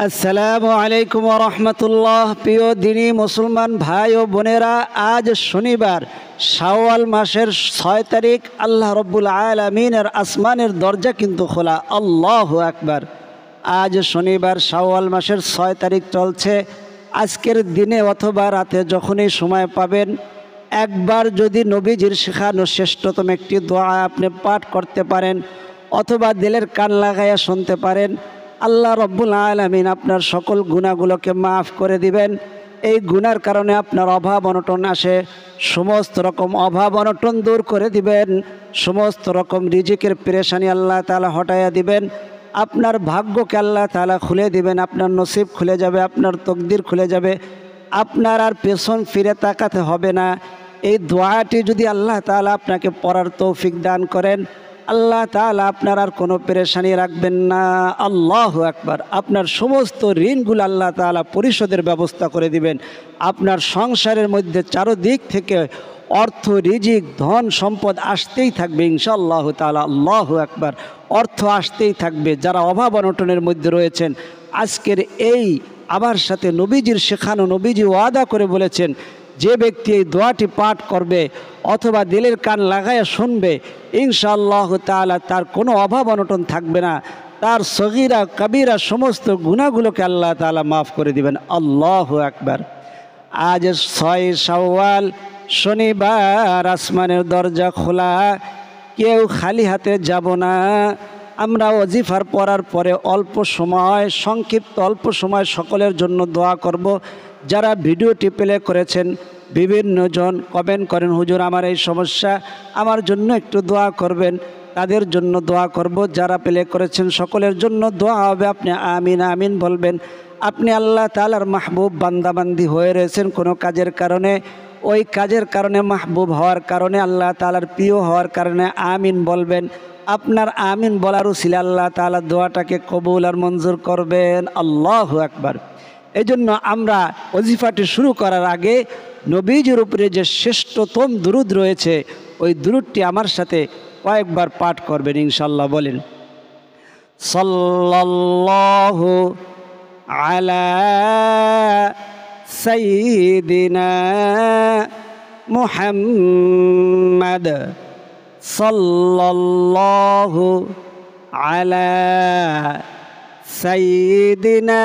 আসসালামু আলাইকুম ওয়া রাহমাতুল্লাহ। প্রিয় দিনী মুসলমান ভাই ও বোনেরা, আজ শনিবার শাওয়াল মাসের 6 তারিখ। আল্লাহ রব্বুল আলামিনের আসমানের দরজা কিন্তু খোলা। আল্লাহু আকবার। আজ শনিবার শাওয়াল মাসের 6 তারিখ চলছে। আজকের দিনে অথবা রাতে যখনই সময় পাবেন, একবার যদি নবীজির শেখানো শ্রেষ্ঠতম একটি দোয়া আপনি পাঠ করতে পারেন অথবা দিলের কান লাগাইয়া শুনতে পারেন, আল্লাহ রব্বুল আলামিন আপনার সকল গুনাহগুলোকে মাফ করে দিবেন। এই গুনার কারণে আপনার অভাব অনটন আসে, সমস্ত রকম অভাব অনটন দূর করে দিবেন। সমস্ত রকম রিজিকের পেরেশানি আল্লাহ তাআলা হটাইয়া দিবেন। আপনার ভাগ্যকে আল্লাহ তাআলা খুলে দিবেন। আপনার নসিব খুলে যাবে, আপনার তকদির খুলে যাবে। আপনার আর পেছন ফিরে তাকাতে হবে না। এই দোয়াটি যদি আল্লাহ তাআলা আপনাকে পড়ার তৌফিক দান করেন, আল্লাহ তাআলা আপনার আর কোনো পেরেশানি রাখবেন না। আল্লাহু আকবার। আপনার সমস্ত ঋণগুলো আল্লাহ তাআলা পরিশোধের ব্যবস্থা করে দিবেন। আপনার সংসারের মধ্যে চারদিক থেকে অর্থ, রিজিক, ধন সম্পদ আসতেই থাকবে ইনশাআল্লাহ তাআলা। আল্লাহু আকবার। অর্থ আসতেই থাকবে। যারা অভাব অনটনের মধ্যে রয়েছেন, আজকের এই আমার সাথে নবীজির শেখানো, নবীজি ওয়াদা করে বলেছেন, যে ব্যক্তি এই দোয়াটি পাঠ করবে অথবা দিলের কান লাগাইয়া শুনবে, ইনশাআল্লাহ তাআলা তার কোনো অভাব অনটন থাকবে না। তার সগীরা কবিরা সমস্ত গুনাহগুলোকে আল্লাহ তাআলা মাফ করে দিবেন। আল্লাহু আকবার। আজ 6 শাওয়াল শনিবার, আসমানের দরজা খোলা। কেউ খালি হাতে যাব না। আমরা ওয়াজিফার পড়ার পরে অল্প সময়, সংক্ষিপ্ত অল্প সময় সকলের জন্য দোয়া করব। যারা ভিডিওটি প্লে করেছেন, বিভিন্ন জন কমেন্ট করেন, হুজুর আমার এই সমস্যা, আমার জন্য একটু দোয়া করবেন, তাদের জন্য দোয়া করব। যারা প্লে করেছেন সকলের জন্য দোয়া হবে। আপনি আমিন আমিন বলবেন। আপনি আল্লাহ তাআলার মাহবুব বান্দাবান্দি হয়ে রয়েছেন কোনো কাজের কারণে, ওই কাজের কারণে, মাহবুব হওয়ার কারণে, আল্লাহ তাআলার প্রিয় হওয়ার কারণে আমিন বলবেন। আপনার আমিন বলার উসিলে আল্লাহ তাআলা দোয়াটাকে কবুল আর মঞ্জুর করবেন। আল্লাহু আকবার। এই জন্য আমরা ওজিফাটি শুরু করার আগে নবীজির উপরে যে শ্রেষ্ঠতম দুরুদ রয়েছে, ওই দুরুদটি আমার সাথে কয়েকবার পাঠ করবেন ইনশাআল্লাহ। বলেন, সাল্লাল্লাহু আলা সাইয়্যিদিনা মুহাম্মাদ, সাল্লাল্লাহু আলা সাইয়্যিদিনা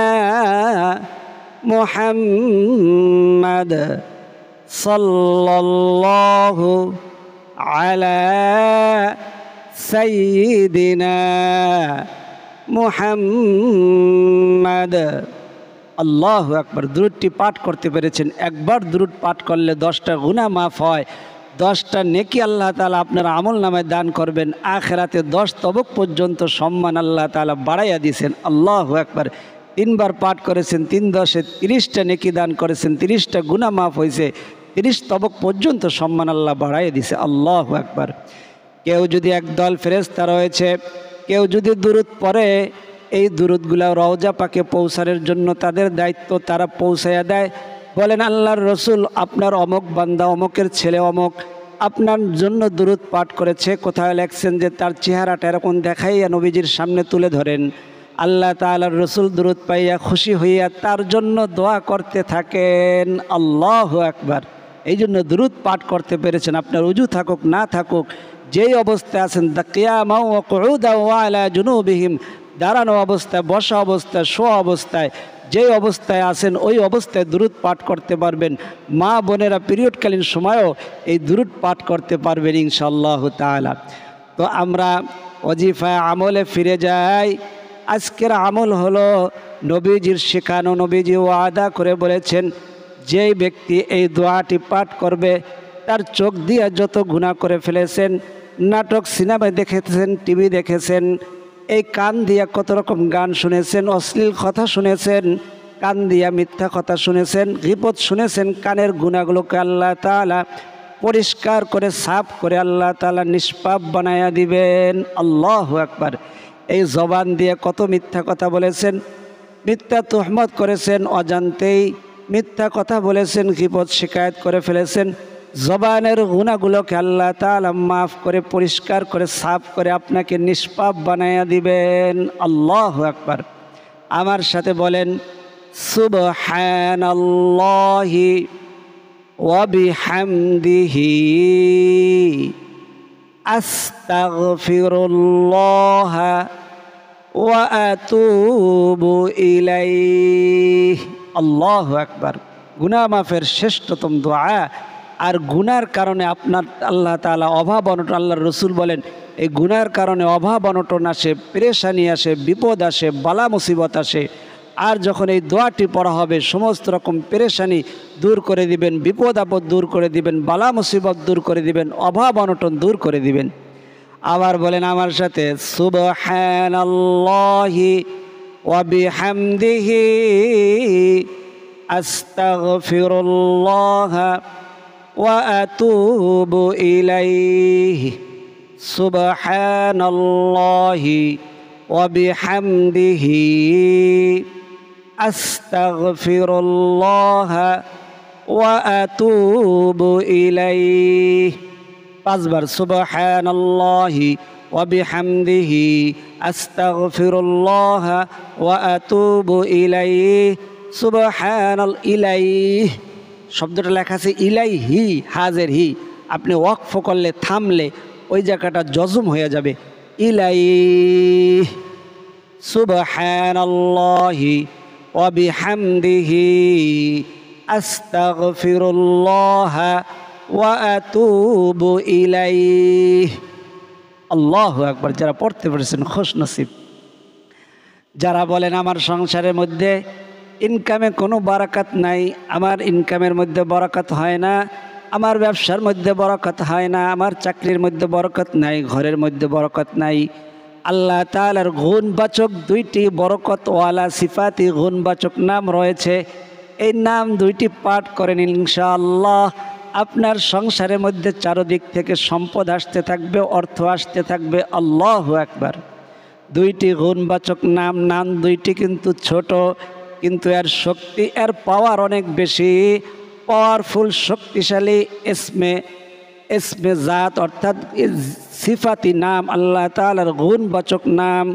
মুহাম্মাদ, সাল্লাল্লাহু আলা সাইয়্যিদিনা মুহাম্মাদ। আল্লাহু আকবার। দুরূদটি পাঠ করতে পেরেছেন? একবার দুরূদ পাঠ করলে 10টা গুনাহ মাফ হয়, 10টা নেকি আল্লাহ তাআলা আপনার আমল নামায় দান করবেন। আখিরাতে 10 তবক পর্যন্ত সম্মান আল্লাহ তাআলা বাড়াইয়া দিয়েছেন। আল্লাহু আকবার। 3বার পাঠ করেছেন, 3 10 30টা নেকি দান করেছেন, 30টা গুনাহ মাফ হয়েছে, 30 তবক পর্যন্ত সম্মান আল্লাহ বাড়াইয়া দিয়েছে। আল্লাহু আকবার। কেউ যদি একদল ফেরেশতা রয়েছে, কেউ যদি দুরূদ পড়ে, এই দুরূদগুলো রওজা পাকে পৌঁছানোর জন্য তাদের দায়িত্ব, তারা পৌঁছাইয়া দেয়। বলেন, আল্লাহর রসুল আপনার অমুক বান্দা, অমুকের ছেলে অমুক আপনার জন্য দুরূদ পাঠ করেছে। কোথায় লেখছেন যে তার চেহারাটা এরকম দেখাইয়া নবীজির সামনে তুলে ধরেন। আল্লাহ তাআলার রসুল দুরূদ পাইয়া খুশি হইয়া তার জন্য দোয়া করতে থাকেন। আল্লাহু আকবার। এই জন্য দুরূদ পাঠ করতে পেরেছেন। আপনার উজু থাকুক না থাকুক, যেই অবস্থায় আছেন, কিয়ামা ওয়া কুউদান ওয়া আলা জুনুবিহিম, দাঁড়ানো অবস্থায়, বসা অবস্থায়, শোয়া অবস্থায়, যেই অবস্থায় আছেন ওই অবস্থায় দুরূদ পাঠ করতে পারবেন। মা বোনেরা পিরিয়ডকালীন সময়েও এই দুরূদ পাঠ করতে পারবেন ইনশাআল্লাহ তাআলা। তো আমরা ওজিফা আমলে ফিরে যাই। আজকের আমল হলো নবীজির শেখানো, নবীজি ওয়াদা করে বলেছেন, যেই ব্যক্তি এই দোয়াটি পাঠ করবে, তার চোখ দিয়ে যত গুনাহ করে ফেলেছেন, নাটক সিনেমায় দেখেছেন, টিভি দেখেছেন, এই কান দিয়া কত রকম গান শুনেছেন, অশ্লীল কথা শুনেছেন, কান দিয়া মিথ্যা কথা শুনেছেন, গীবত শুনেছেন, কানের গুনাহগুলোকে আল্লাহ তাআলা পরিষ্কার করে সাফ করে আল্লাহ তাআলা নিষ্পাপ বানায়া দিবেন। আল্লাহু আকবার। এই জবান দিয়ে কত মিথ্যা কথা বলেছেন, মিথ্যা তুহমত করেছেন, অজান্তেই মিথ্যা কথা বলেছেন, গীবত শিকায়ত করে ফেলেছেন। জবানের গুনাহগুলোকে আল্লাহ তাআলা মাফ করে, পরিষ্কার করে, সাফ করে আপনাকে নিষ্পাপ বানায়া দিবেন। আল্লাহু আকবার। আমার সাথে বলেন সুবহানাল্লাহি ওয়া বিহামদিহি আস্তাগফিরুল্লাহ ওয়া আতুবু ইলাইহি। আল্লাহু আকবার। গুনাহ মাফের শ্রেষ্ঠতম দোয়া। আর গুনার কারণে আপনার আল্লাহ তাআলা অভাব অনটন, আল্লাহর রসুল বলেন এই গুনার কারণে অভাব অনটন আসে, পেরেশানি আসে, বিপদ আসে, বালা মুসিবত আসে। আর যখন এই দোয়াটি পড়া হবে সমস্ত রকম পেরেশানি দূর করে দিবেন, বিপদ আপদ দূর করে দিবেন, বালা মুসিবত দূর করে দিবেন, অভাব অনটন দূর করে দিবেন। আবার বলেন আমার সাথে সুবহানাল্লাহি ওয়া বিহামদিহি আস্তাগফিরুল্লাহ ওয়া আতুবু ইলাইহি। সুবহানাল্লাহি ওয়া বিহামদিহি আস্তাগফিরুল্লাহ ওয়া আতুবু ইলাইহি। পাঁচবার সুবহানাল্লাহি ওয়া বিহামদিহি আস্তাগফিরুল্লাহ ওয়া আতুবু ইলাইহি। ইলাইহি শব্দটা লেখা আছে ইলাইহি, হাজের হি। আপনি ওয়াকফ করলে, থামলে ওই জায়গাটা জজম হয়ে যাবে। ইলাইহি। সুবহানাল্লাহি ওয়া বিহামদিহি আস্তাগফিরুল্লাহ ওয়া আতুবু ইলাইহি। আল্লাহু আকবার। যারা পড়তে পেরেছেন খুশ নসিব। যারা বলেন আমার সংসারের মধ্যে ইনকামে কোনো বারাকাত নাই, আমার ইনকামের মধ্যে বরকত হয় না, আমার ব্যবসার মধ্যে বরকত হয় না, আমার চাকরির মধ্যে বরকত নাই, ঘরের মধ্যে বরকত নাই, আল্লাহ তাআলার গুণবাচক দুইটি বরকতওয়ালা সিফাতি গুণবাচক নাম রয়েছে, এই নাম দুইটি পাঠ করেন ইনশাআল্লাহ আপনার সংসারের মধ্যে চারদিক থেকে সম্পদ আসতে থাকবে, অর্থ আসতে থাকবে। আল্লাহু আকবার। দুইটি গুণবাচক নাম, নাম দুইটি কিন্তু ছোট, কিন্তু এর শক্তি, এর পাওয়ার অনেক বেশি, পাওয়ারফুল, শক্তিশালী। এসমে জাত অর্থাৎ সিফাতি নাম, আল্লাহ তাআলার গুণবাচক নাম।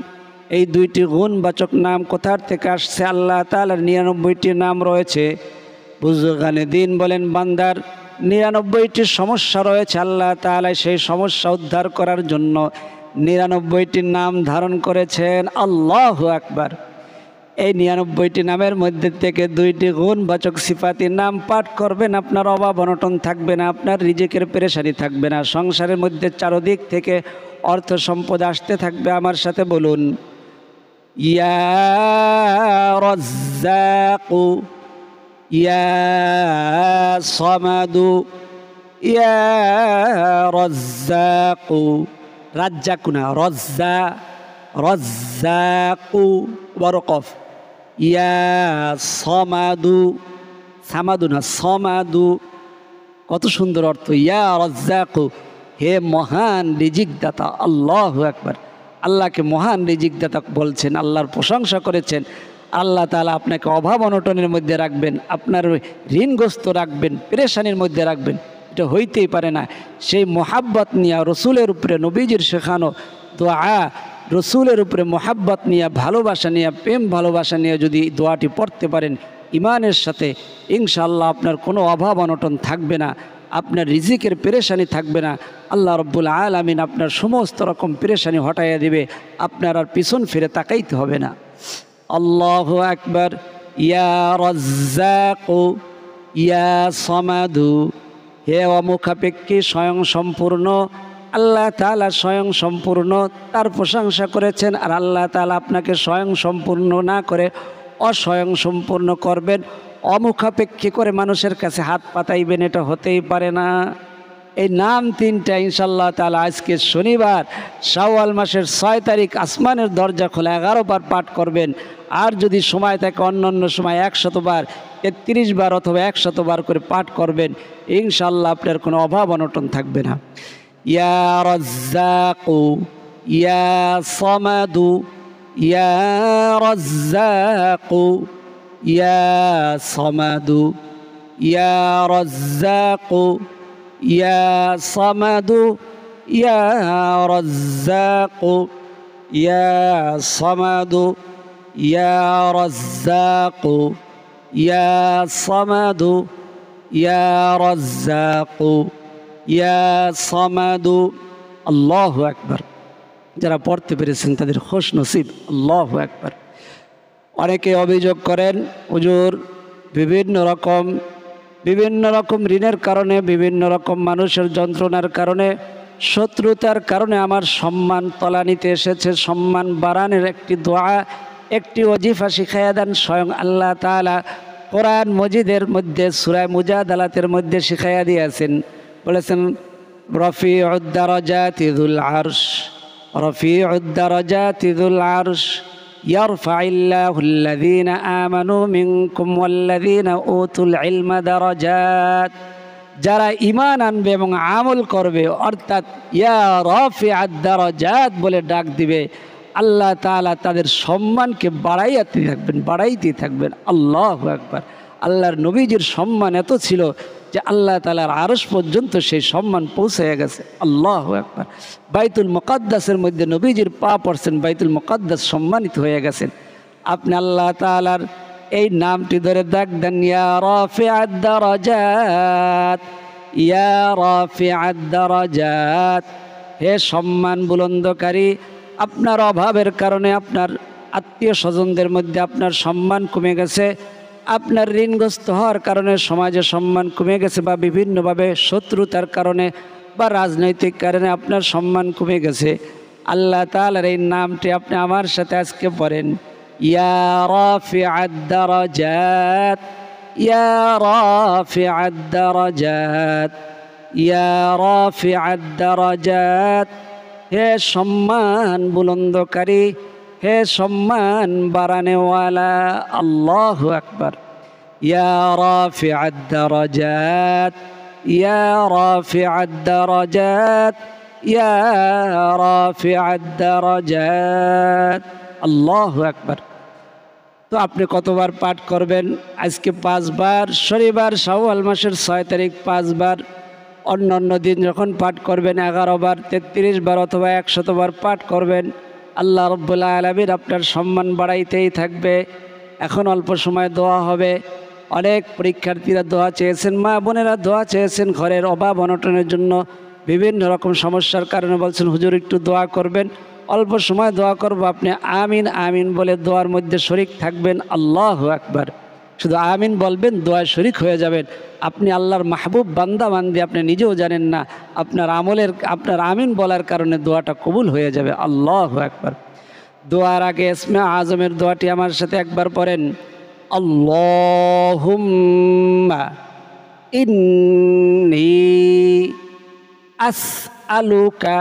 এই দুইটি গুণবাচক নাম কোথার থেকে আসছে? আল্লাহ তাআলার 99টি নাম রয়েছে। বুজুর্গানে দিন বলেন বান্দার 99টি সমস্যা রয়েছে, আল্লাহ তাআলা সেই সমস্যা উদ্ধার করার জন্য 99টি নাম ধারণ করেছেন। আল্লাহু আকবার। এই 99টি নামের মধ্যে থেকে দুইটি গুণবাচক সিফাতি নাম পাঠ করবেন, আপনার অভাব অনটন থাকবে না, আপনার রিজিকের পেরেশানি থাকবে না, সংসারের মধ্যে চারদিক থেকে অর্থ সম্পদ আসতে থাকবে। আমার সাথে বলুন ইয়া রাজ্জাকু ইয়া সামাদু ইয়া রাজ্জাকু। রাজ্জাকু না, রাজ্জাকু বড় কফ। ইয়া সামাদু, সামাদু না, সমাদু। কত সুন্দর অর্থ। ইয়া রাজ্জাকু, হে মহান রিজিক দাতা। আল্লাহু আকবার। আল্লাহকে মহান রিজিক দাতা বলছেন, আল্লাহর প্রশংসা করেছেন। আল্লাহ তাআলা আপনাকে অভাব অনটনের মধ্যে রাখবেন, আপনার ঋণগ্রস্ত রাখবেন, পেরেশানির মধ্যে রাখবেন, এটা হইতেই পারে না। সেই মোহাব্বত নিয়ে রসুলের উপরে, নবীজির শেখানো দোয়া, রসুলের উপরে মোহাব্বত নিয়ে, ভালোবাসা নিয়ে, প্রেম ভালোবাসা নিয়ে যদি দোয়াটি পড়তে পারেন ইমানের সাথে, ইনশাআল্লাহ আপনার কোনো অভাব অনটন থাকবে না, আপনার রিজিকের পেরেশানি থাকবে না। আল্লাহ রব্বুল আলামিন আপনার সমস্ত রকম পেরেশানি হটাইয়া দিবে, আপনার আর পিছন ফিরে তাকাইতে হবে না। আল্লাহু আকবার। ইয়া রাজ্জাকু ইয়া সামাদু, হে অমুখাপেক্ষী স্বয়ং সম্পূর্ণ। আল্লাহ তাআলা স্বয়ং সম্পূর্ণ, তার প্রশংসা করেছেন। আর আল্লাহ তাআলা আপনাকে স্বয়ং সম্পূর্ণ না করে অস্বয়ং সম্পূর্ণ করবেন, অমুখাপেক্ষী করে মানুষের কাছে হাত পাতাইবেন, এটা হতেই পারে না। এই নাম তিনটা ইনশাআল্লাহ তাআলা আজকে শনিবার শাওয়াল মাসের 6 তারিখ আসমানের দরজা খোলা 11 বার পাঠ করবেন। আর যদি সময় থাকে অন্যান্য সময় 100 বার, 33 বার অথবা 100 বার করে পাঠ করবেন, ইনশাআল্লাহ আপনার কোনো অভাব অনটন থাকবে না। ইয়া রাজ্জাকু ইয়া সামাদু ইয়া রাজ্জাকু ইয়া সামাদু ইয়া রাজ্জাকু ইয়া সামাদু ইয়া রাজ্জাকু ইয়া সামাদু ইয়া রাজ্জাকু ইয়া সামাদু ইয়া রাজ্জাকু ইয়া সামাদু। আল্লাহু আকবার। যারা পড়তে পেরেছেন তাদের খুশ নসিব। আল্লাহু আকবার। অনেকে অভিযোগ করেন, হুজুর বিভিন্ন রকম ঋণের কারণে, বিভিন্ন রকম মানুষের যন্ত্রণার কারণে, শত্রুতার কারণে আমার সম্মান তলানিতে এসেছে। সম্মান বাড়ানোর একটি দোয়া, একটি ওজিফা শিখাইয়া দেন। স্বয়ং আল্লাহ তাআলা কোরআন মজিদের মধ্যে সূরা মুজাদালাতের মধ্যে শিখাইয়া দিয়েছেন। বলেছেন রফিউদ দারাজাতি যুল আরশ, রফিউদ দারাজাতি যুল আরশ ইয়ারফাইল্লাহুল লাযীনা আমানু মিনকুম ওয়াল্লাযীনা উতুল ইলমা দারাজাত। যারা ঈমান আনবে এবং আমল করবে, অর্থাৎ ইয়া রাফিআদ দারাজাত বলে ডাক দিবে, আল্লাহ তাআলা তাদের সম্মানকে বাড়াইতে থাকবেন। আল্লাহু আকবার। আল্লাহর নবীজির সম্মান এত ছিল যে আল্লাহ তাআলার আরশ পর্যন্ত সেই সম্মান পৌঁছে গেছে। আল্লাহু আকবার। বাইতুল মুকাদ্দাসের মধ্যে নবীজির পা পড়ছেন, বাইতুল মুকাদ্দাস সম্মানিত হয়ে গেছেন। আপনি আল্লাহ তাআলার এই নামটি ধরে ডাক দেন, ইয়া রাফিআদ দারাজাত, ইয়া রাফিআদ দারাজাত। হে সম্মান বুলন্দকারী, আপনার অভাবের কারণে, আপনার আত্মীয় স্বজনদের মধ্যে আপনার সম্মান কমে গেছে, আপনার ঋণগ্রস্ত হওয়ার কারণে সমাজে সম্মান কমে গেছে, বা বিভিন্নভাবে শত্রুতার কারণে বা রাজনৈতিক কারণে আপনার সম্মান কমে গেছে, আল্লাহ তাআলার এই নামটি আপনি আমার সাথে আজকে পড়েন, ইয়া রাফিআদ দারাজাত, ইয়া রাফিআদ দারাজাত, ইয়া রাফিআদ দারাজাত। হে সম্মান বুলন্দকারী, হে সম্মান বাড়ানেওয়ালা। আল্লাহু আকবার। ইয়া রাফিআদ দারাজাত, ইয়া রাফিআদ দারাজাত, ইয়া রাফিআদ দারাজাত। আল্লাহু আকবার। তো আপনি কতবার পাঠ করবেন? আজকে 5 বার, শনিবার শাওয়াল মাসের 6 তারিখ 5 বার, অন্য অন্য দিন যখন পাঠ করবেন 11 বার, 33 বার অথবা 100 বার পাঠ করবেন। আল্লাহ রাব্বুল আলামিন আপনার সম্মান বাড়াইতেই থাকবে। এখন অল্প সময় দোয়া হবে। অনেক পরীক্ষার্থীরা দোয়া চেয়েছেন, মা বোনেরা দোয়া চেয়েছেন ঘরের অভাব অনটনের জন্য, বিভিন্ন রকম সমস্যার কারণে বলছেন হুজুর একটু দোয়া করবেন। অল্প সময় দোয়া করব, আপনি আমিন আমিন বলে দোয়ার মধ্যে শরিক থাকবেন। আল্লাহু আকবার। শুধু আমিন বলবেন, দোয়া শরিক হয়ে যাবেন। আপনি আল্লাহর মাহবুব বান্দা বান্দি, আপনি নিজেও জানেন না, আপনার আমিন বলার কারণে দোয়াটা কবুল হয়ে যাবে। আল্লাহু আকবার। দোয়ার আগে ইসমে আজমের দোয়াটি আমার সাথে একবার পড়েন, আল্লাহুম্মা ইন্নী আসআলুকা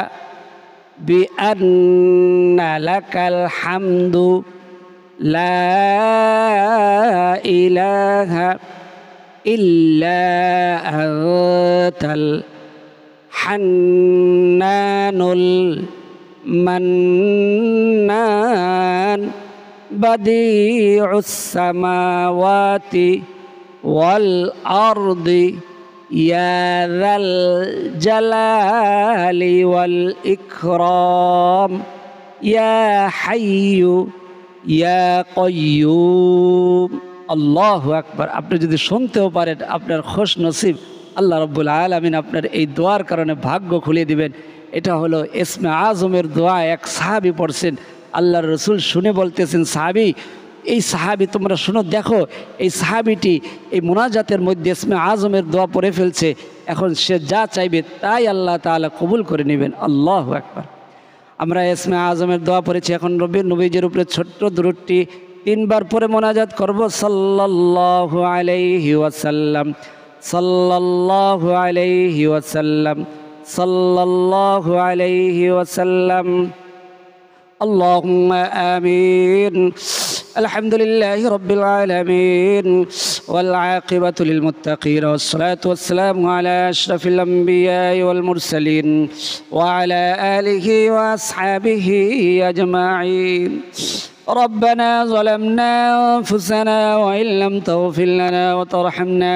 বিআন্না লাকাল হামদু লা ইলাহা ইল্লা আনতাল হান্নানুল মান্নান বাদিউস সামাওয়াতি ওয়াল আরদি ইয়া যাল জালালি ওয়াল ইকরাম ইয়া হাইয়্যু ইয়া কাইয়্যুম। আল্লাহু আকবার। আপনি যদি শুনতেও পারেন আপনার খুশ নসিব। আল্লাহ রাব্বুল আলামিন আপনার এই দোয়ার কারণে ভাগ্য খুলে দিবেন। এটা হলো ইসমে আজমের দোয়া। এক সাহাবী পড়ছেন, আল্লাহর রসুল শুনে বলতেছেন, এই সাহাবী তোমরা শুনো, দেখো এই সাহাবীটি এই মুনাজাতের মধ্যে ইসমে আজমের দোয়া পড়ে ফেলছে, এখন সে যা চাইবে তাই আল্লাহ তাআলা কবুল করে নেবেন। আল্লাহু আকবার। আমরা ইসমে আজমের দোয়া পড়েছি, এখন নবীজির উপরে ছোট্ট দুরূদটি 3 বার পরে মোনাজাত করব। সাল্লাল্লাহু আলাইহি ওয়াসাল্লাম, সাল্লাল্লাহু আলাইহি ওয়াসাল্লাম, সাল্লাল্লাহু আলাইহি ওয়াসাল্লাম। আল্লাহুম্মা আমিন। আলহামদুলিল্লাহি রাব্বিল আলামিন ওয়াল আকিবাতু লিল মুত্তাকিন ওয়াস সালাতু ওয়াস সালামু আলা আশরাফিল আমবিয়া ওয়াল মুরসালিন ওয়া আলা আলিহি ওয়া আসহাবিহি আজমাইন। ربنا ظلمنا أنفسنا وإن لم تغفر لنا وترحمنا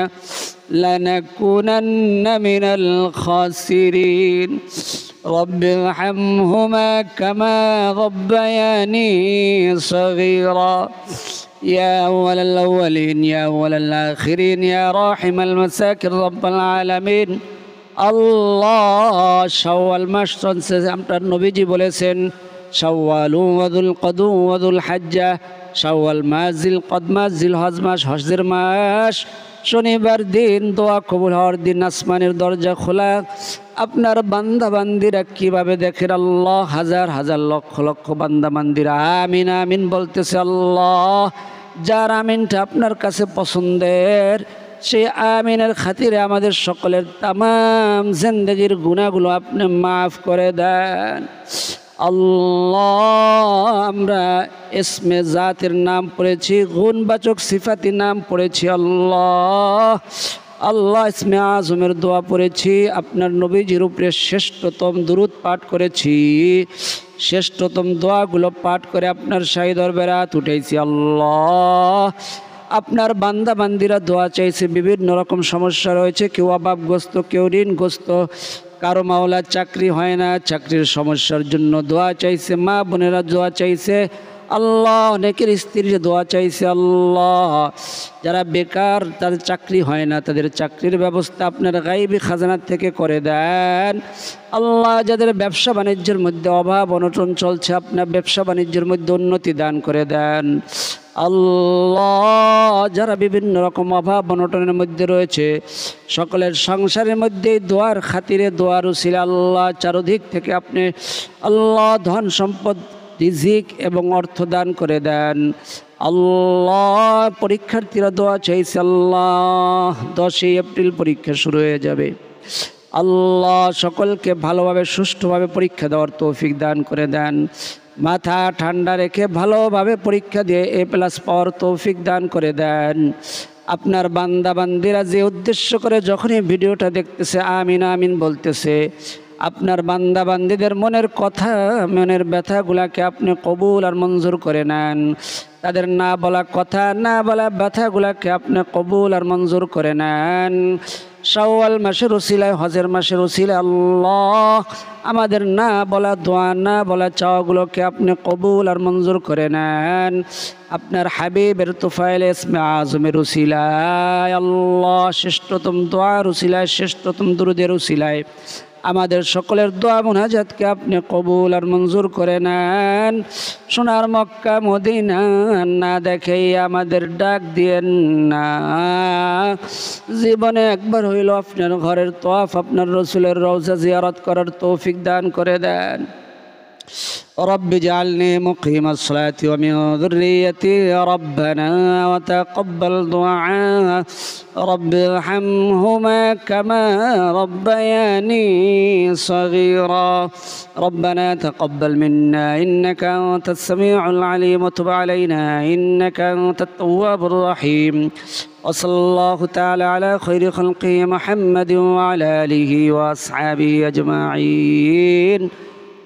لنكونن من الخاسرين. رب ارحمهما كما ربياني صغيرا يا أول الأولين يا أول الآخرين يا راحم المساكين رب العالمين আল্লাহ শাওয়াল মাস চলছে, আপনার নবীজি বলেছেন শাওয়াল ওয়াদুল কদু ওয়াদুল হাজ্জা, শাওয়াল মাস জিল কদ মাস জিল হজ মাস হজের মাস, শনিবার দিন দোয়া কবুল হওয়ার দিন, আসমানের দরজা খোলা। আপনার বান্দা বান্দিরা কিভাবে দেখেন আল্লাহ, হাজার হাজার লক্ষ লক্ষ বান্দা বান্দিরা আমিন আমিন বলতেছে। আল্লাহ যার আমিনটা আপনার কাছে পছন্দের, সেই আমিনের খাতিরে আমাদের সকলের তামাম জিন্দেগির গুনাহগুলো আপনি মাফ করে দেন। আল্লাহ আমরা ইসমে জাতের নাম পড়েছি, গুণবাচক সিফাতি নাম পড়েছি। আল্লাহ আল্লাহ ইসমে আজমের দোয়া পড়েছি, আপনার নবীজির উপরে শ্রেষ্ঠতম দুরূদ পাঠ করেছি, শ্রেষ্ঠতম দোয়াগুলো পাঠ করে আপনার শাহী দরবারে হাত উঠেছি। আল্লাহ আপনার বান্দা বান্দিরা দোয়া চাইছে, বিভিন্ন রকম সমস্যা রয়েছে, কেউ অভাবগ্রস্ত, কেউ ঋণগ্রস্ত, কারো মাওলা চাকরি হয় না, চাকরির সমস্যার জন্য দোয়া চাইছে, মা বোনেরা দোয়া চাইছে। আল্লাহ অনেকের স্ত্রীর দোয়া চাইছে। আল্লাহ যারা বেকার, তাদের চাকরি হয় না, তাদের চাকরির ব্যবস্থা আপনার গায়বী খাজানা থেকে করে দেন। আল্লাহ যাদের ব্যবসা বাণিজ্যের মধ্যে অভাব অনটন চলছে, আপনার ব্যবসা বাণিজ্যের মধ্যে উন্নতি দান করে দেন। আল্লাহ যারা বিভিন্ন রকম অভাব অনটনের মধ্যে রয়েছে, সকলের সংসারের মধ্যে দোয়ার খাতিরে দোয়ার উসিলা আল্লাহ চারদিক থেকে আপনি আল্লাহ ধন সম্পদ রিজিক এবং অর্থ দান করে দেন। আল্লাহ পরীক্ষার্থীরা দোয়া চাইছে, আল্লাহ 10 এপ্রিল পরীক্ষা শুরু হয়ে যাবে, আল্লাহ সকলকে ভালোভাবে সুষ্ঠুভাবে পরীক্ষা দেওয়ার তৌফিক দান করে দেন। মাথা ঠান্ডা রেখে ভালোভাবে পরীক্ষা দিয়ে A+ পাওয়ার তৌফিক দান করে দেন। আপনার বান্দা বান্দিরা যে উদ্দেশ্য করে যখনই ভিডিওটা দেখতেছে আমিন আমিন বলতেছে, আপনার বান্দা বান্দিদের মনের কথা, মনের ব্যথাগুলাকে আপনি কবুল আর মঞ্জুর করে নেন। তাদের না বলা কথা, না বলা ব্যথাগুলাকে আপনি কবুল আর মঞ্জুর করে নেন। শাওয়াল মাসের উসিলায়, হজের মাসের উসিলায় আল্লাহ আমাদের না বলা দোয়া, না বলা চাওয়াগুলোকে আপনি কবুল আর মঞ্জুর করে নেন। আপনার হাবিবের তুফাইল ইসমে আজমের উসিলায় আল্লাহ শ্রেষ্ঠতম দোয়ার উসিলায়, শ্রেষ্ঠতম দুরূদের উসিলায় আমাদের সকলের দোয়া মুনাজাতকে আপনি কবুল আর মঞ্জুর করে নেন। সোনার মক্কা মদিনা না দেখেই আমাদের ডাক দিয়েন না, জীবনে একবার হইল আপনার ঘরের তওয়াফ, আপনার রসুলের রওজা জিয়ারত করার তৌফিক দান করে দেন। رب اجعلني مقيم الصلاة ومن ذريتي ربنا وتقبل دعاء رب ارحمهما كما ربياني صغيرا ربنا تقبل منا إنك أنت السميع العليم وتب علينا إنك أنت التواب الرحيم وصلى الله تعالى على خير خلقه محمد وعلى آله وأصحابه أجمعين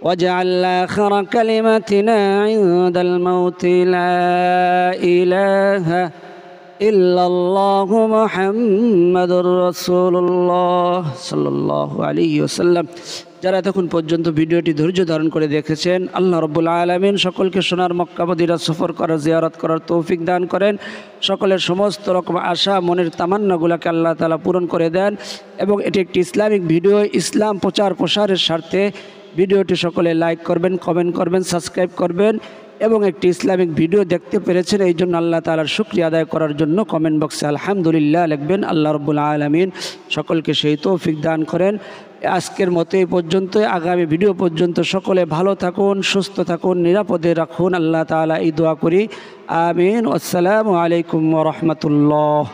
واجعل آخر كلمتنا عند الموت لا إله إلا الله محمد رسول الله صلى الله عليه وسلم। যারা এতক্ষণ পর্যন্ত ভিডিওটি ধৈর্য ধারণ করে দেখেছেন, আল্লাহ রাব্বুল আলামিন সকলকে সোনার মক্কা মদিনা সফর করার জিয়ারত করার তৌফিক দান করেন। সকলের সমস্ত রকম আশা মনের তামান্নাগুলোকে আল্লাহ তাআলা পূরণ করে দেন। এবং এটি একটি ইসলামিক ভিডিও, ইসলাম প্রচার প্রসারের স্বার্থে ভিডিওটি সকলে লাইক করবেন, কমেন্ট করবেন, সাবস্ক্রাইব করবেন এবং একটি ইসলামিক ভিডিও দেখতে পেরেছেন এই জন্য আল্লাহ তাআলার শুকরিয়া আদায় করার জন্য কমেন্ট বক্সে আলহামদুলিল্লাহ লিখবেন। আল্লাহ রাব্বুল আলামিন সকলকে সেই তৌফিক দান করেন। আজকের মতো এই পর্যন্ত, আগামী ভিডিও পর্যন্ত সকলে ভালো থাকুন, সুস্থ থাকুন, নিরাপদে রাখুন, আল্লাহ তাআলা এই দোয়া করি। আমিন। আসসালামু আলাইকুম ওয়া রাহমাতুল্লাহ।